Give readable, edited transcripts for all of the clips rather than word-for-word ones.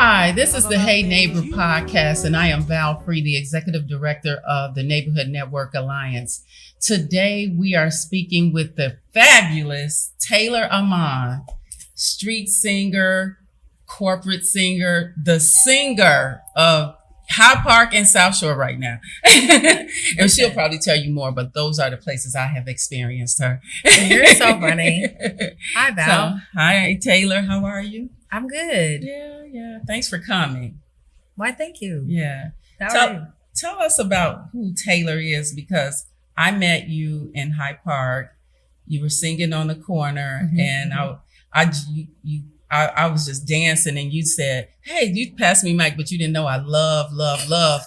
Hi, this is the Hey Neighbor podcast, and I am Val Free, the Executive Director of the Neighborhood Network Alliance. Today, we are speaking with the fabulous Taylor Iman, street singer, corporate singer, the singer of High Park and South Shore right now. And she'll probably tell you more, but those are the places I have experienced her. You're so funny. Hi, Val. So, hi, Taylor. How are you? I'm good. Yeah. Thanks for coming. Why, thank you. Yeah. How are you? Tell us about who Taylor is, because I met you in High Park. You were singing on the corner, and I was just dancing, and you said, "Hey, you passed me mic, but you didn't know I love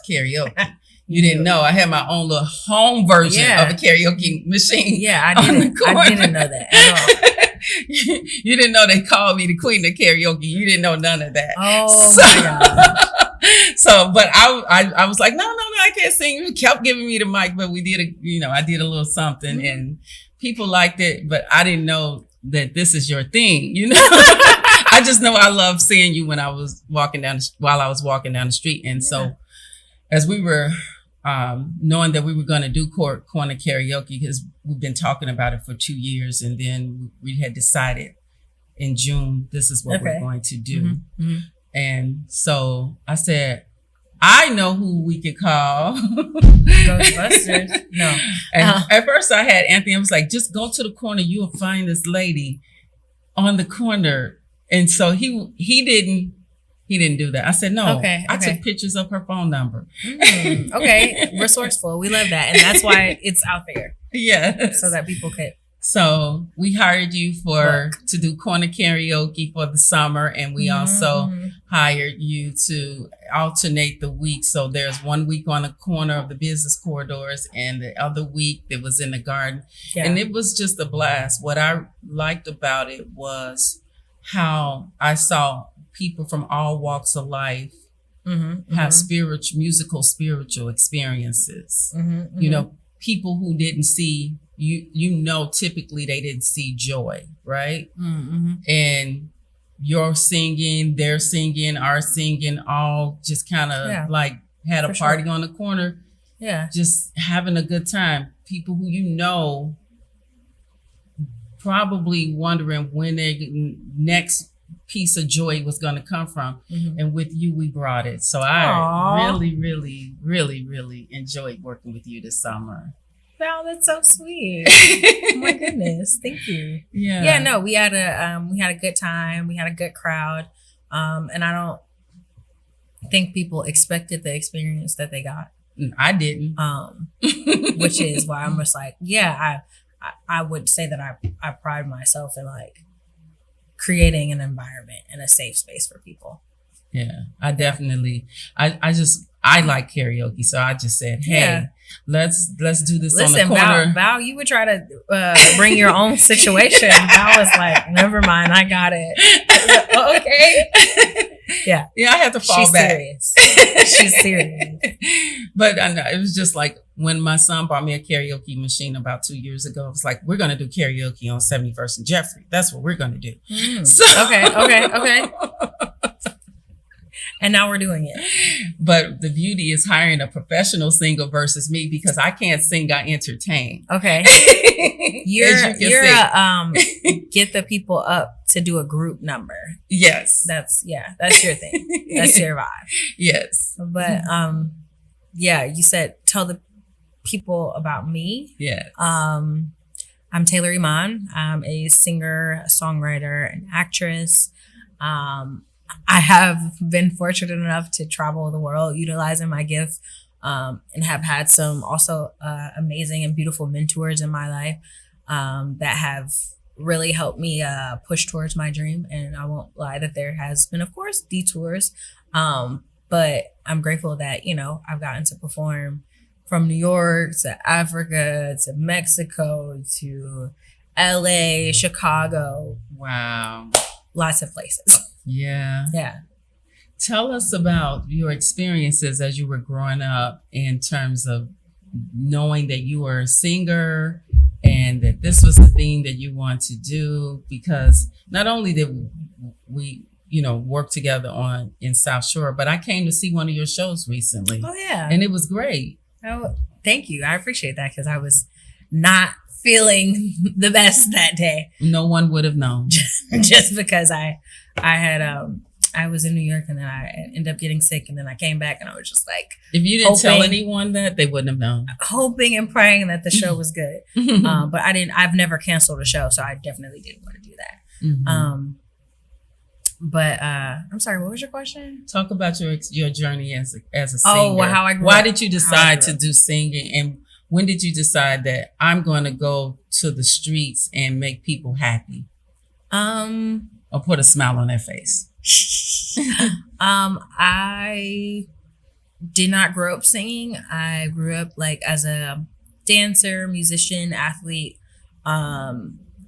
karaoke." You didn't know I had my own little home version of a karaoke machine. Yeah, I didn't know that at all. You didn't know they called me the queen of karaoke. You didn't know none of that. Oh my God. So, but I was like, no, I can't sing. You kept giving me the mic, but we did I did a little something, and people liked it, but I didn't know that this is your thing. I just know I love seeing you when I was walking down the street, and so as we were knowing that we were going to do corner karaoke, because we've been talking about it for 2 years, and then we had decided in June this is what we're going to do. And so I said, I know who we could call. Ghostbusters. No. And at first I had Anthony. I was like, just go to the corner. You'll find this lady on the corner. And so he didn't do that. I said, no, I took pictures of her phone number. Okay. Resourceful. We love that. And that's why it's out there. Yeah. So that people could. So we hired you to do corner karaoke for the summer. And we also hired you to alternate the week. So there's 1 week on the corner of the business corridors, and the other week it was in the garden. Yeah. And it was just a blast. What I liked about it was how I saw people from all walks of life have spiritual experiences. People who didn't see typically they didn't see joy, right? And your singing, their singing, our singing, all just kind of like had a party on the corner. Yeah, just having a good time. People who probably wondering when their next piece of joy was going to come from. And with you, we brought it. So I really enjoyed working with you this summer. Wow, that's so sweet. Oh my goodness. Thank you. Yeah, no, we had a good time. We had a good crowd. And I don't think people expected the experience that they got. I didn't. Which is why I'm just like, I would say that I pride myself in like creating an environment and a safe space for people. Yeah, I definitely, I like karaoke. So I just said, hey, let's do this. Listen, on the corner. Val, you would try to bring your own situation. Val was like, never mind, I got it. Okay. Yeah, I had to fall back. Serious. She's serious. But I know it was just like when my son bought me a karaoke machine about 2 years ago. It was like, we're gonna do karaoke on 71st and Jeffrey. That's what we're gonna do. So, okay. And now we're doing it. But the beauty is hiring a professional singer versus me, because I can't sing, I entertain. Okay. You're get the people up to do a group number. Yes. That's your thing. That's your vibe. Yes. But you said tell the people about me. Yes. I'm Taylor Iman. I'm a singer, a songwriter, an actress. I have been fortunate enough to travel the world utilizing my gift, and have had some also amazing and beautiful mentors in my life that have really helped me push towards my dream. And I won't lie that there has been, of course, detours, but I'm grateful that, I've gotten to perform from New York to Africa to Mexico to LA, Chicago. Wow. Lots of places. Yeah. Tell us about your experiences as you were growing up in terms of knowing that you were a singer and that this was the thing that you want to do, because not only did we work together on in South Shore. But I came to see one of your shows recently. Oh yeah. And it was great. Oh, thank you. I appreciate that because I was not feeling the best that day. No one would have known. Just because I was in New York and then I ended up getting sick and then I came back and I was just like, if you didn't tell anyone that, they wouldn't have known. Hoping and praying that the show was good. But I've never canceled a show, so I definitely didn't want to do that. Mm-hmm. But I'm sorry, what was your question? Talk about your journey as a singer. Oh, well, how I grew Why up. did you decide to do singing, and when did you decide that I'm going to go to the streets and make people happy? Or put a smile on their face? I did not grow up singing. I grew up like as a dancer, musician, athlete.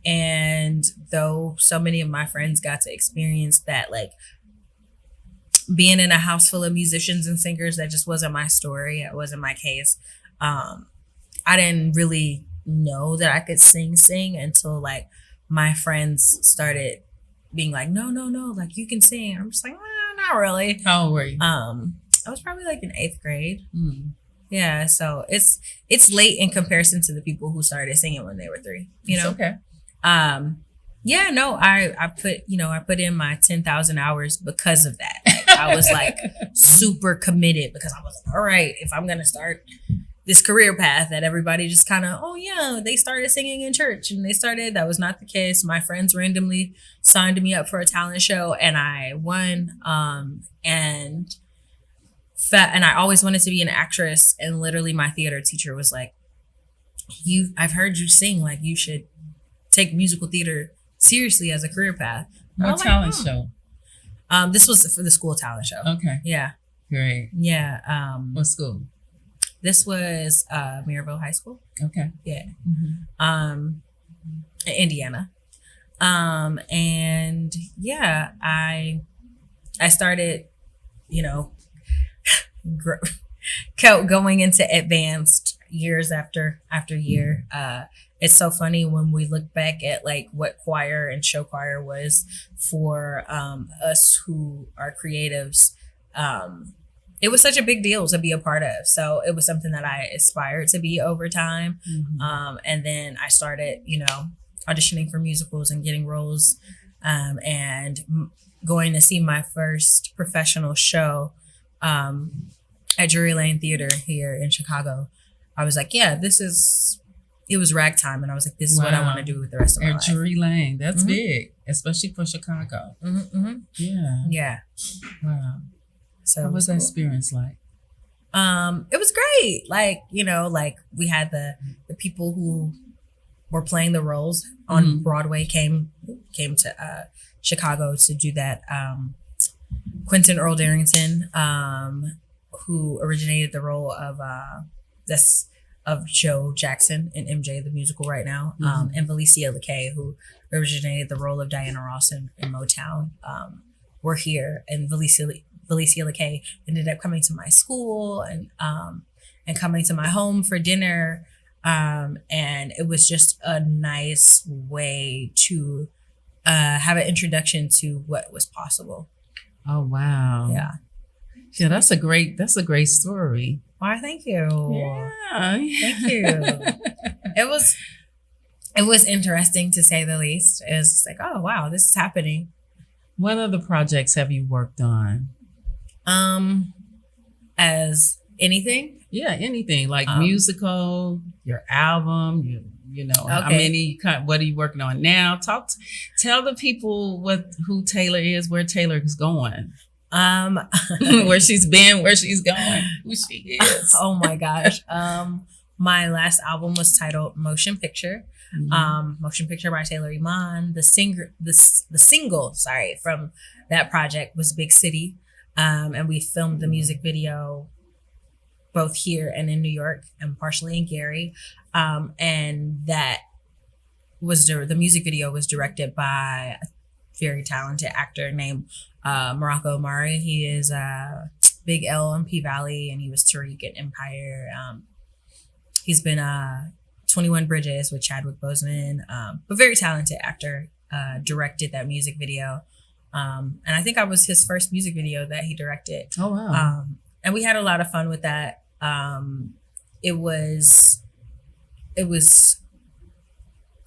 And though so many of my friends got to experience that, like being in a house full of musicians and singers, that just wasn't my story. It wasn't my case. I didn't really know that I could sing until like my friends started being like, no, like you can sing. I'm just like, not really. How old were you? I was probably like in 8th grade. Yeah, so it's late in comparison to the people who started singing when they were 3. It's okay. Yeah, no, I put in my 10,000 hours because of that. Like, I was like super committed because I was like, all right, if I'm gonna start this career path that everybody just kind of, oh yeah, they started singing in church and that was not the case. My friends randomly signed me up for a talent show and I won. And I always wanted to be an actress. And literally my theater teacher was like, I've heard you sing, like you should take musical theater seriously as a career path. What talent show? This was for the school talent show. Okay. Yeah. Great. Yeah. What school? This was Maryville High School. Okay. Yeah. In Indiana. And yeah, I started, going into advanced years after year. It's so funny when we look back at like what choir and show choir was for us who are creatives. It was such a big deal to be a part of. So it was something that I aspired to be over time. And then I started, auditioning for musicals and getting roles, and going to see my first professional show at Drury Lane Theater here in Chicago. I was like, yeah, it was ragtime. And I was like, this is what I want to do with the rest of my life. At Drury Lane, that's big, especially for Chicago. Yeah. Yeah. Wow. So what was that experience like? It was great. Like, like we had the people who were playing the roles on Broadway came to Chicago to do that. Quentin Earl Darrington, who originated the role of Joe Jackson in MJ the Musical right now, and Felicia LeKay, who originated the role of Diana Ross in Motown, were here. And Felicia LeKay ended up coming to my school and coming to my home for dinner. And it was just a nice way to have an introduction to what was possible. Oh, wow. Yeah. Yeah, that's a great story. Why, thank you. Yeah. Thank you. It was interesting to say the least. It was just like, oh wow, this is happening. What other projects have you worked on? As anything? Yeah, anything like musical, your album, how many, what are you working on now? Tell the people who Taylor is, where Taylor is going. Where she's been, where she's going, who she is. Oh my gosh. My last album was titled Motion Picture. Motion Picture by Taylor Iman. The single from that project was Big City. And we filmed the music video both here and in New York and partially in Gary. And that was the music video was directed by a very talented actor named Morocco Mari. He is Big L in P Valley, and he was Tariq in Empire. He's been 21 Bridges with Chadwick Boseman, but very talented actor. Directed that music video. And I think I was his first music video that he directed. Oh wow. And we had a lot of fun with that. It was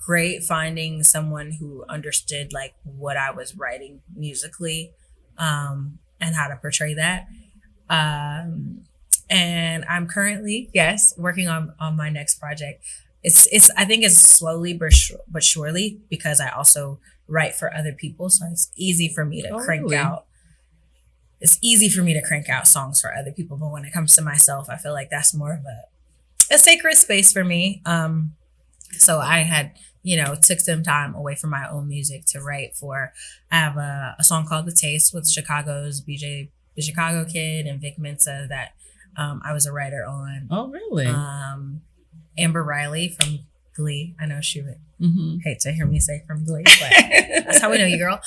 great finding someone who understood like what I was writing musically, and how to portray that. And I'm currently, yes, working on my next project. It's I think it's slowly but surely, because I also write for other people, so it's easy for me to crank really? out. It's easy for me to crank out songs for other people, but when it comes to myself, I feel like that's more of a sacred space for me. So I had, took some time away from my own music to write for. I have a song called "The Taste" with Chicago's BJ, the Chicago Kid, and Vic Mensa that I was a writer on. Oh really? Amber Riley from Glee. I know she would hate to hear me say from Glee, but that's how we know you, girl.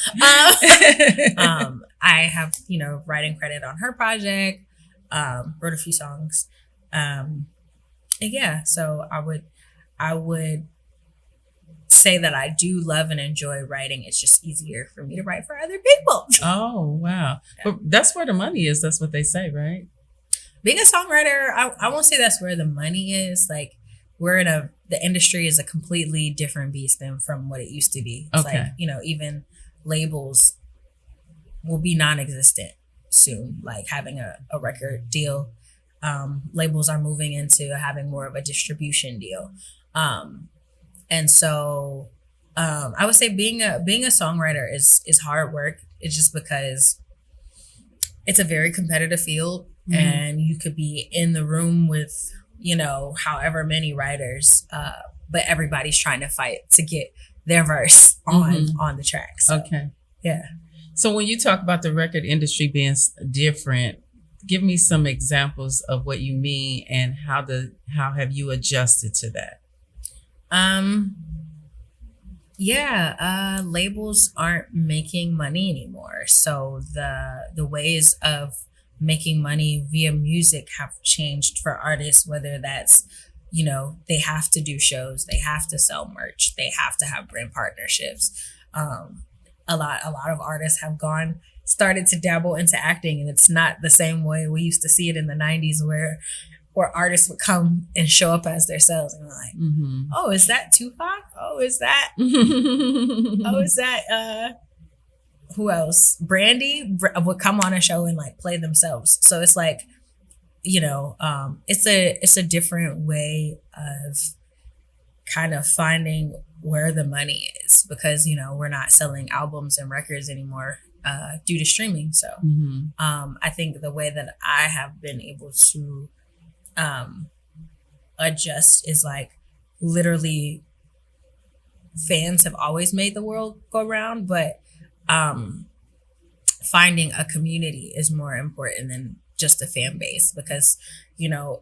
I have, writing credit on her project. Wrote a few songs. And yeah, so I would say that I do love and enjoy writing. It's just easier for me to write for other people. Oh wow. Yeah. But that's where the money is. That's what they say, right? Being a songwriter, I won't say that's where the money is. Like, the industry is a completely different beast than from what it used to be. It's okay. Like, even labels will be non-existent soon, like having a record deal. Labels are moving into having more of a distribution deal. And so I would say being a songwriter is hard work. It's just because it's a very competitive field, and you could be in the room with however many writers, but everybody's trying to fight to get their verse on the track. So, okay. Yeah. So when you talk about the record industry being different, give me some examples of what you mean, and how have you adjusted to that? Labels aren't making money anymore. So the ways of making money via music have changed for artists, whether that's, they have to do shows, they have to sell merch, they have to have brand partnerships. A lot of artists have started to dabble into acting, and it's not the same way we used to see it in the 90s where artists would come and show up as themselves, and we're like, oh, is that Tupac? Oh, is that who else? Brandy would come on a show and like play themselves. So it's like, it's a different way of kind of finding where the money is, because we're not selling albums and records anymore due to streaming. So I think the way that I have been able to adjust is like, literally, fans have always made the world go round, but finding a community is more important than just a fan base, because there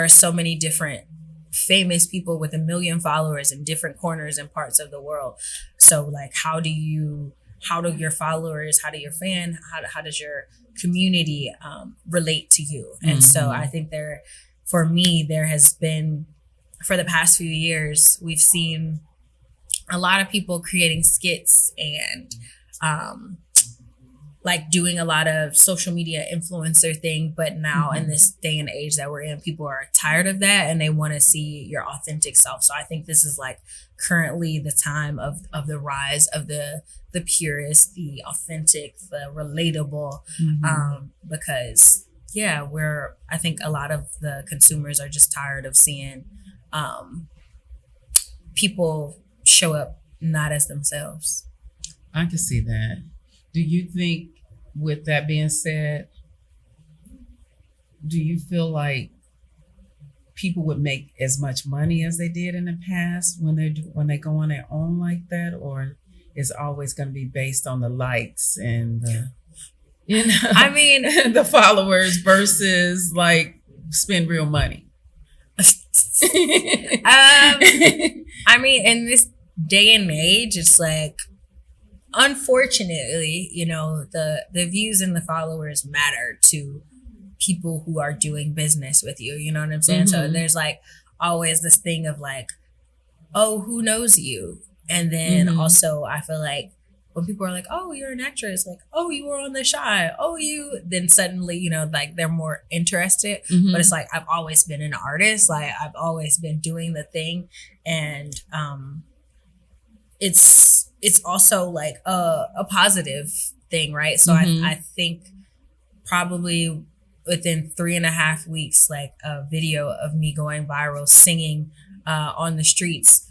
are so many different famous people with 1 million followers in different corners and parts of the world. So like, how do your followers, how do your fan, how does your community relate to you? And so I think for me, there has been, for the past few years, we've seen a lot of people creating skits and like doing a lot of social media influencer thing. But now in this day and age that we're in, people are tired of that and they want to see your authentic self. So I think this is like currently the time of the rise of the purest, the authentic, the relatable, because I think a lot of the consumers are just tired of seeing people show up not as themselves. I can see that. Do you think, with that being said, do you feel like people would make as much money as they did in the past when they go on their own like that, or is always going to be based on the likes and the, I mean, the followers versus like spend real money? I mean, in this day and age, it's like, unfortunately, the views and the followers matter to people who are doing business with you. You know what I'm saying? So there's like always this thing of like, oh, who knows you? And then also I feel like when people are like, oh, you're an actress, like, oh, you were on The Shy, oh, then suddenly, like they're more interested. Mhm. But it's like, I've always been an artist. Like, I've always been doing the thing. And it's also like a positive thing, right? So Mhm. I think probably within 3.5 weeks, like a video of me going viral singing on the streets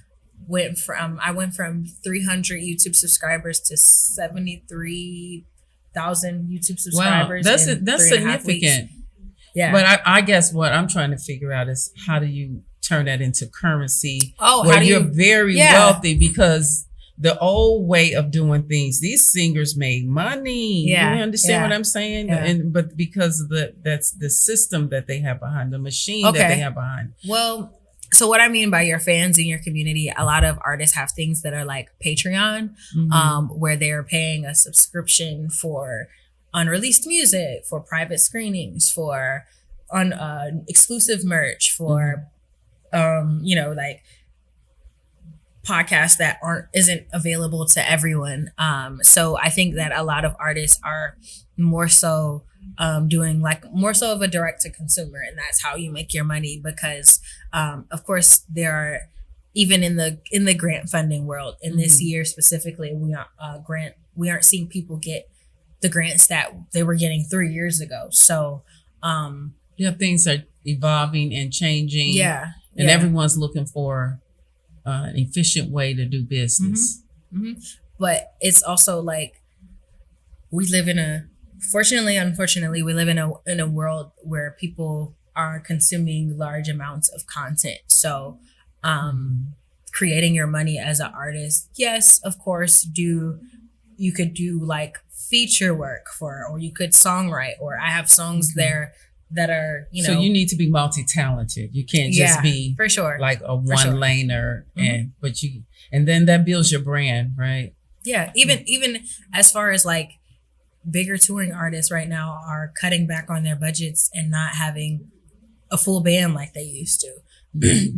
I went from 300 YouTube subscribers to 73,000 YouTube subscribers. Wow, in that's 3.5 weeks. significant. Yeah. But I guess what I'm trying to figure out is how do you turn that into currency? Oh, where how do you're you- very Yeah. wealthy, because the old way of doing things, these singers made money. Yeah, You understand yeah, what I'm saying? yeah. But because of that's the system that they have behind, the machine that Okay. they have behind. Well, so what I mean by your fans in your community, a lot of artists have things that are like Patreon, Mhm. where they're paying a subscription for unreleased music, for private screenings, for exclusive merch, for like podcasts that isn't available to everyone. So I think that a lot of artists are more so doing like more so of a direct to consumer, and that's how you make your money. Because of course there are, even in the grant funding world in this year specifically, we aren't seeing people get the grants that they were getting 3 years ago. So Things are evolving and changing. yeah, And yeah. everyone's looking for an efficient way to do business. But it's also like we live unfortunately, we live in a world where people are consuming large amounts of content. So creating your money as an artist, yes, of course, you could do like feature work or you could songwrite, or I have songs there that are, So you need to be multi-talented. You can't just be for sure like a one-laner, and then that builds your brand, right? Yeah, even as far as like bigger touring artists right now are cutting back on their budgets and not having a full band like they used to,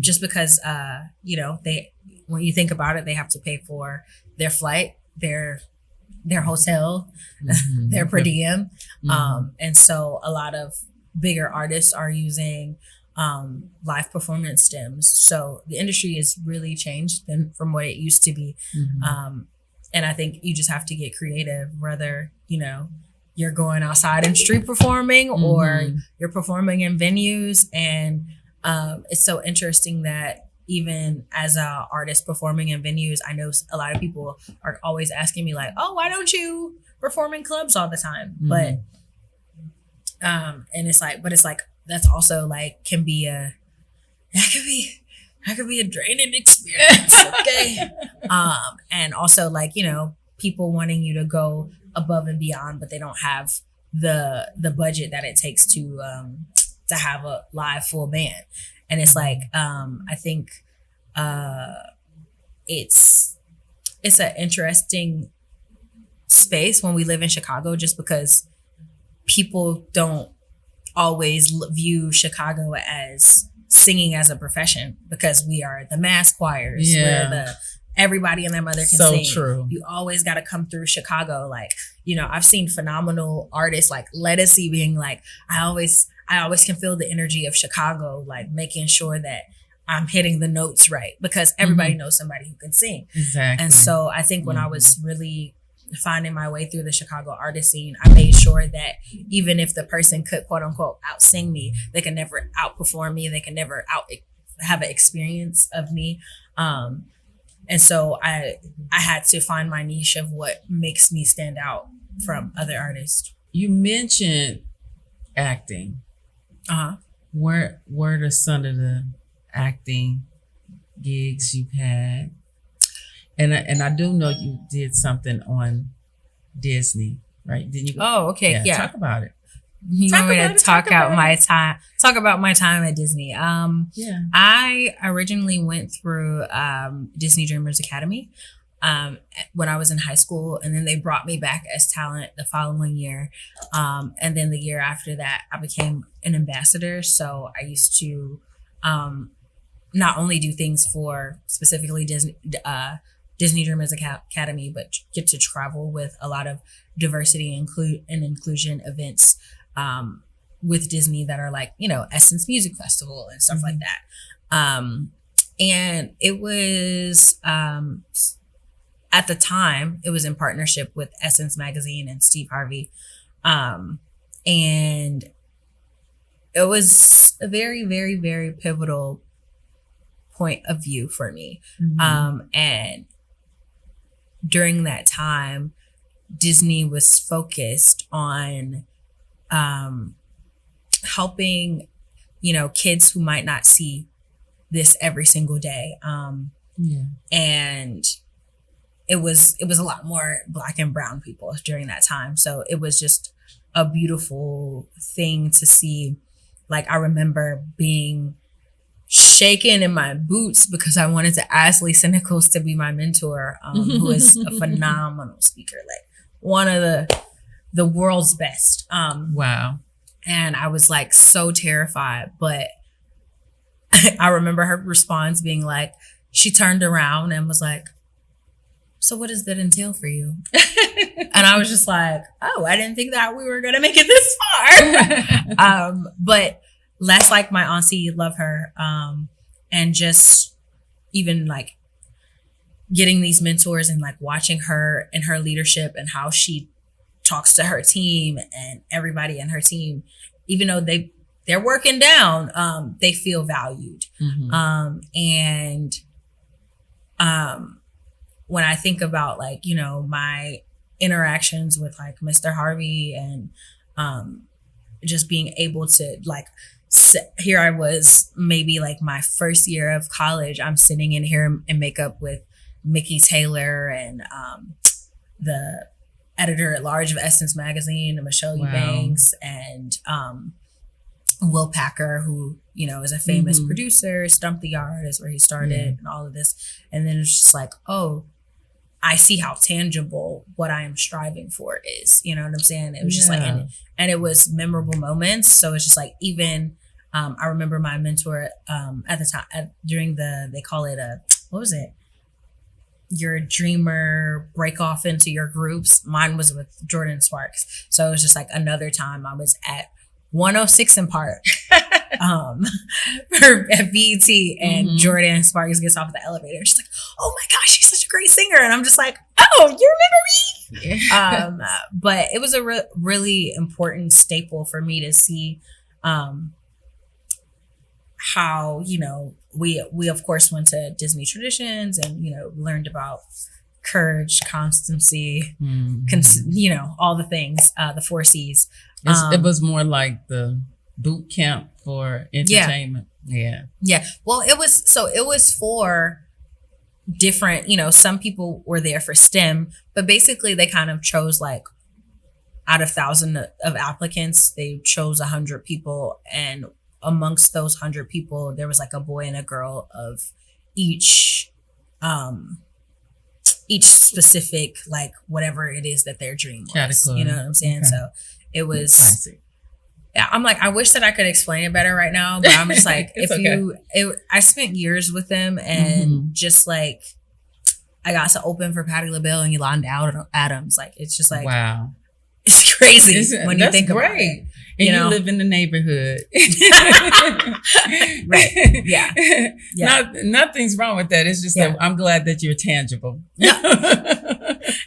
just because they, when you think about it, they have to pay for their flight, their hotel, their per diem, and so a lot of bigger artists are using live performance stems. So the industry has really changed from what it used to be. And I think you just have to get creative, whether, you're going outside and street performing or you're performing in venues. And it's so interesting that even as an artist performing in venues, I know a lot of people are always asking me like, oh, why don't you perform in clubs all the time? But and it's like that's also like that could be a draining experience. Okay. And also like, people wanting you to go above and beyond, but they don't have the budget that it takes to have a live full band. And it's like, I think it's an interesting space when we live in Chicago, just because people don't always view Chicago as singing as a profession, because we are the mass choirs. Yeah. We're everybody and their mother can So sing. true. You always got to come through Chicago. Like, I've seen phenomenal artists like Lettucey being like, I always can feel the energy of Chicago, like making sure that I'm hitting the notes right, because everybody knows somebody who can sing. Exactly. And so I think when I was really finding my way through the Chicago artist scene, I made sure that even if the person could quote unquote out sing me, they can never outperform me. They can never have an experience of me. And so I had to find my niche of what makes me stand out from other artists. You mentioned acting. Where are some of the acting gigs you've had? And I do know you did something on Disney, right? Didn't you? Oh, okay. Yeah. Talk about it. You want me to talk about my time at Disney? Yeah. I originally went through Disney Dreamers Academy when I was in high school, and then they brought me back as talent the following year. And then the year after that, I became an ambassador. So I used to not only do things for specifically Disney, Disney Dreamers Academy, but get to travel with a lot of diversity and inclusion events with Disney that are like, Essence Music Festival and stuff like that. And it was, at the time, it was in partnership with Essence Magazine and Steve Harvey. And it was a very, very, very pivotal point of view for me. And during that time, Disney was focused on helping, kids who might not see this every single day. And it was a lot more Black and brown people during that time. So it was just a beautiful thing to see. Like, I remember being shaken in my boots because I wanted to ask Lisa Nichols to be my mentor, who is a phenomenal speaker, like one of the world's best. Wow. And I was like so terrified, but I remember her response being like, she turned around and was like, so what does that entail for you? And I was just like, oh, I didn't think that we were going to make it this far. But less like my auntie, love her. And just even like getting these mentors and like watching her and her leadership and how she talks to her team and everybody in her team, even though they're working down, they feel valued. When I think about like, my interactions with like Mr. Harvey and just being able to like, here I was maybe like my first year of college, I'm sitting in here in makeup with Mickey Taylor and the editor at large of Essence Magazine, Michelle Eubanks, and Will Packer, who, is a famous producer. Stump the Yard is where he started and all of this. And then it's just like, oh, I see how tangible what I am striving for is, you know what I'm saying? It was just like, and it was memorable moments. So it's just like, even, I remember my mentor, at the time during they call it what was it? Your dreamer break off into your groups. Mine was with Jordan Sparks. So it was just like another time I was at 106 in Park at BET, and Jordan Sparks gets off the elevator and she's like, oh my gosh, she's such a great singer. And I'm just like, oh, you remember me? But it was a really important staple for me to see how, we of course went to Disney Traditions and, learned about courage, constancy, all the things, the 4 C's. It was more like the boot camp for entertainment. Yeah. Well, it was for different, some people were there for STEM, but basically they kind of chose like out of 1,000 of applicants, they chose 100 people. And amongst those 100 people, there was like a boy and a girl of each specific, like whatever it is that their dream was. Category. You know what I'm saying? Okay. So it was classic. Yeah, I'm like, I wish that I could explain it better right now, but I'm just like, I spent years with them, and just like, I got to open for Patti LaBelle and Yolanda Adams. Like, it's just like, wow, it's crazy when you think about it. And you live in the neighborhood. Right. Yeah. Nothing's wrong with that. It's just that I'm glad that you're tangible. No.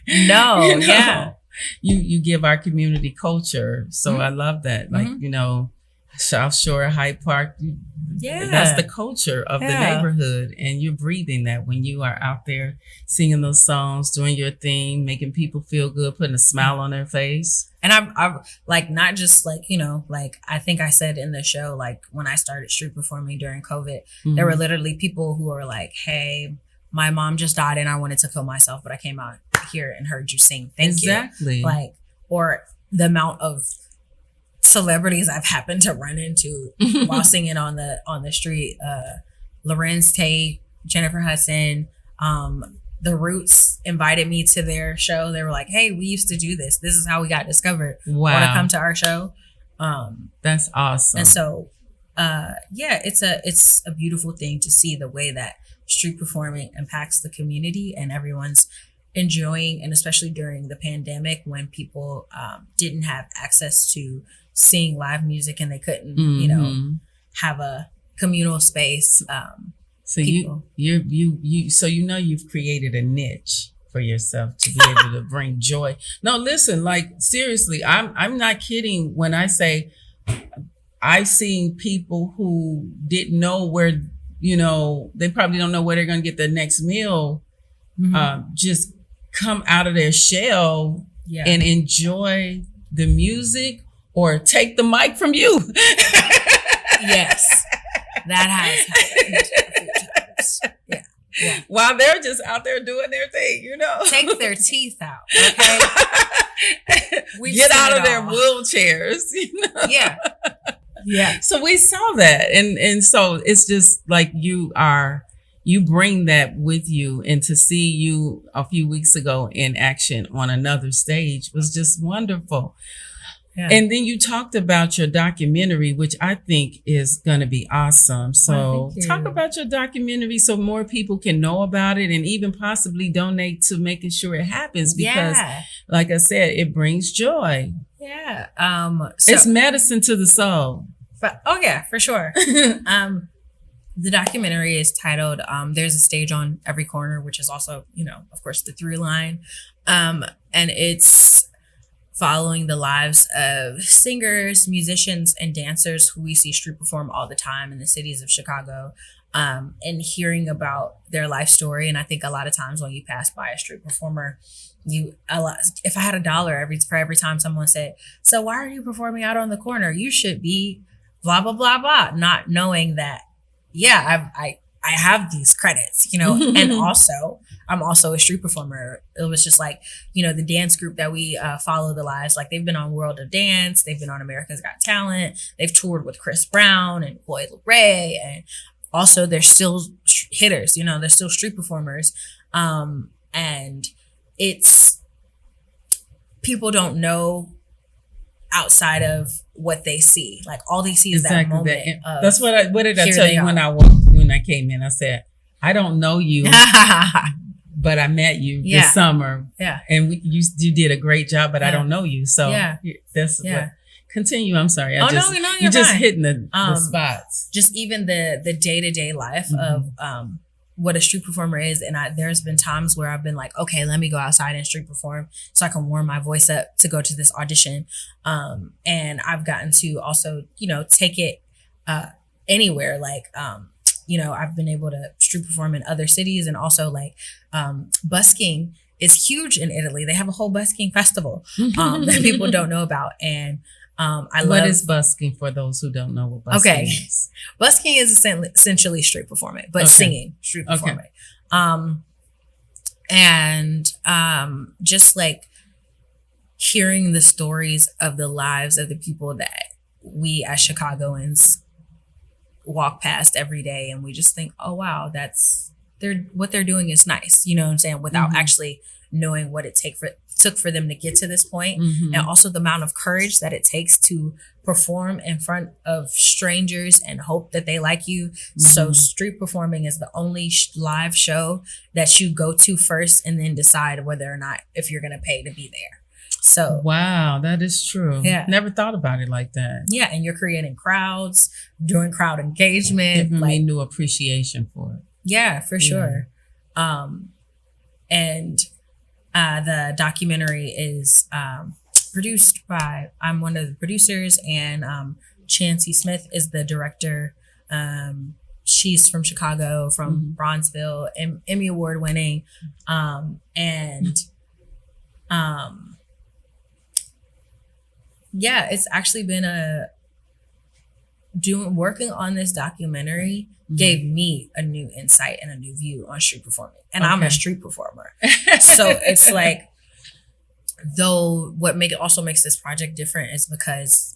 Yeah. You give our community culture. So I love that. Like, South Shore, Hyde Park. That's the culture of the neighborhood. And you're breathing that when you are out there singing those songs, doing your thing, making people feel good, putting a smile on their face. And I'm like, not just like, like I think I said in the show, like when I started street performing during COVID, there were literally people who were like, hey, my mom just died and I wanted to kill myself, but I came out here and heard you sing. Thank you. Like, or the amount of celebrities I've happened to run into while singing on the street. Lorenz Tate, Jennifer Hudson, The Roots invited me to their show. They were like, hey, we used to do this. This is how we got discovered. Wow. Want to come to our show? That's awesome. And so, it's a beautiful thing to see the way that street performing impacts the community and everyone's enjoying, and especially during the pandemic when people didn't have access to seeing live music and they couldn't, have a communal space. So people. so you've created a niche for yourself to be able to bring joy. No, listen, like seriously, I'm not kidding when I say I've seen people who didn't know where, they probably don't know where they're going to get their next meal, just come out of their shell and enjoy the music or take the mic from you. Yes, that has happened a few times. Yeah. While they're just out there doing their thing, Take their teeth out, okay? Get out of their wheelchairs, Yeah. So we saw that. And so it's just like you bring that with you, and to see you a few weeks ago in action on another stage was just wonderful. Yeah. And then you talked about your documentary, which I think is going to be awesome. So talk about your documentary so more people can know about it and even possibly donate to making sure it happens, because like I said, it brings joy. Yeah. It's medicine to the soul. For sure. The documentary is titled There's a Stage on Every Corner, which is also, of course, the through line. And it's following the lives of singers, musicians, and dancers who we see street perform all the time in the cities of Chicago, and hearing about their life story. And I think a lot of times when you pass by a street performer, if I had $1 for every time someone said, "So why are you performing out on the corner? You should be blah, blah, blah, blah," not knowing that, I have these credits, and also I'm also a street performer. It was just like, the dance group that we follow the lives, like they've been on World of Dance, they've been on America's Got Talent, they've toured with Chris Brown and Boy Ray, and also they're still hitters, they're still street performers. And it's, people don't know outside of what they see. Like all they see is that moment. That's what did I tell you when I came in? I said, I don't know you, but I met you this summer. Yeah. And you did a great job, but I don't know you. So that's what. Continue. I'm sorry. You're just hitting the spots. Just even the day-to-day life of what a street performer is. And there's been times where I've been like, okay, let me go outside and street perform so I can warm my voice up to go to this audition. And I've gotten to also, take it anywhere. Like, I've been able to street perform in other cities, and also like busking is huge in Italy. They have a whole busking festival that people don't know about. And what is busking for those who don't know what busking is? Busking is essentially street performing, but singing street performing. And just like hearing the stories of the lives of the people that we as Chicagoans walk past every day, and we just think, oh wow, what they're doing is nice, you know what I'm saying, without actually knowing what it took for them to get to this point. And also the amount of courage that it takes to perform in front of strangers and hope that they like you. So street performing is the only live show that you go to first and then decide whether or not if you're going to pay to be there. So wow, that is true. Yeah. Never thought about it like that. Yeah. And you're creating crowds, doing crowd engagement. Giving me new appreciation for it. Yeah, for sure. And the documentary is produced by, I'm one of the producers, and Chancey Smith is the director. She's from Chicago, from Bronzeville, Emmy Award winning. It's actually been working on this documentary gave me a new insight and a new view on street performing. And I'm a street performer. So it's like, though what also makes this project different is because,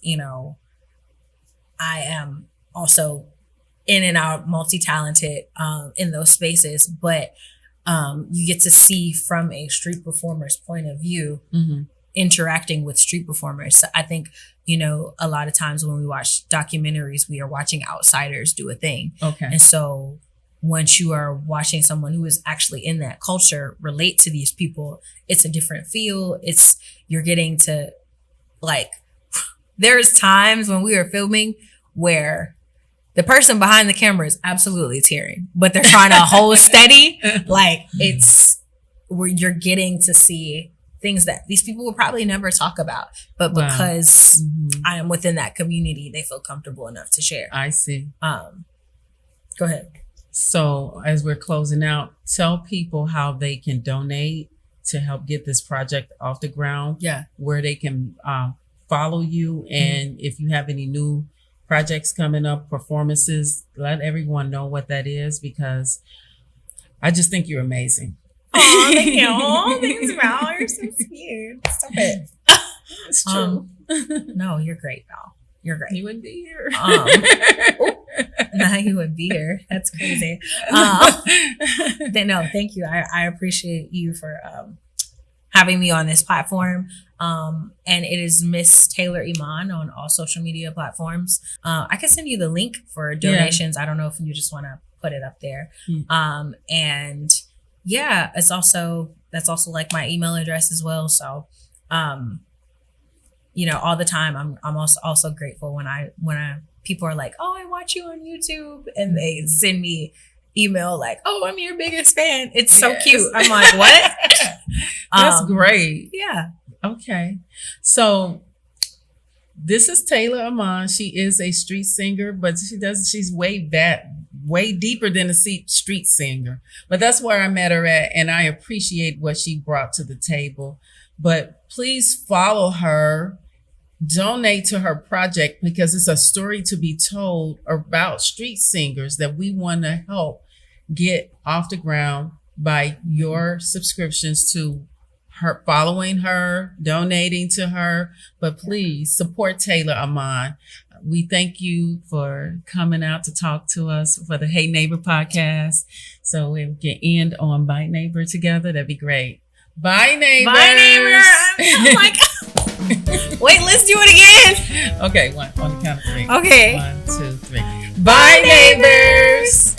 I am also in and out, multi-talented in those spaces, but you get to see from a street performer's point of view, interacting with street performers. So I think, a lot of times when we watch documentaries, we are watching outsiders do a thing. Okay. And so once you are watching someone who is actually in that culture relate to these people, it's a different feel. You're getting to, like, there's times when we were filming where the person behind the camera is absolutely tearing, but they're trying to hold steady. Like, it's where you're getting to see things that these people will probably never talk about, but because I am within that community, they feel comfortable enough to share. I see. Go ahead. So as we're closing out, tell people how they can donate to help get this project off the ground. Yeah. Where they can follow you, and if you have any new projects coming up, performances, let everyone know what that is, because I just think you're amazing. Oh, thank you. Oh, thanks, Val. You're so cute. Stop it. It's true. No, you're great, Val. You're great. You wouldn't be here. Now you would be here. That's crazy. No, thank you. I appreciate you for having me on this platform. And it is Miss Taylor Iman on all social media platforms. I can send you the link for donations. I don't know if you just want to put it up there. And yeah, that's also like my email address as well. So, all the time I'm also grateful when people are like, oh, I watch you on YouTube, and they send me email like, oh, I'm your biggest fan. It's so cute. I'm like, what? That's great. Yeah. Okay. So this is Taylor Iman. She is a street singer, but she's way deeper than a street singer. But that's where I met her at, and I appreciate what she brought to the table. But please follow her, donate to her project, because it's a story to be told about street singers that we want to help get off the ground by your subscriptions to her, following her, donating to her. But please support Taylor Iman. We thank you for coming out to talk to us for the Hey Neighbor podcast. So we can end on Bye Neighbor together. That'd be great. Bye, neighbors. Bye, neighbor. I'm like, wait, let's do it again. Okay, on the count of three. Okay. 1, 2, 3. Bye, neighbors.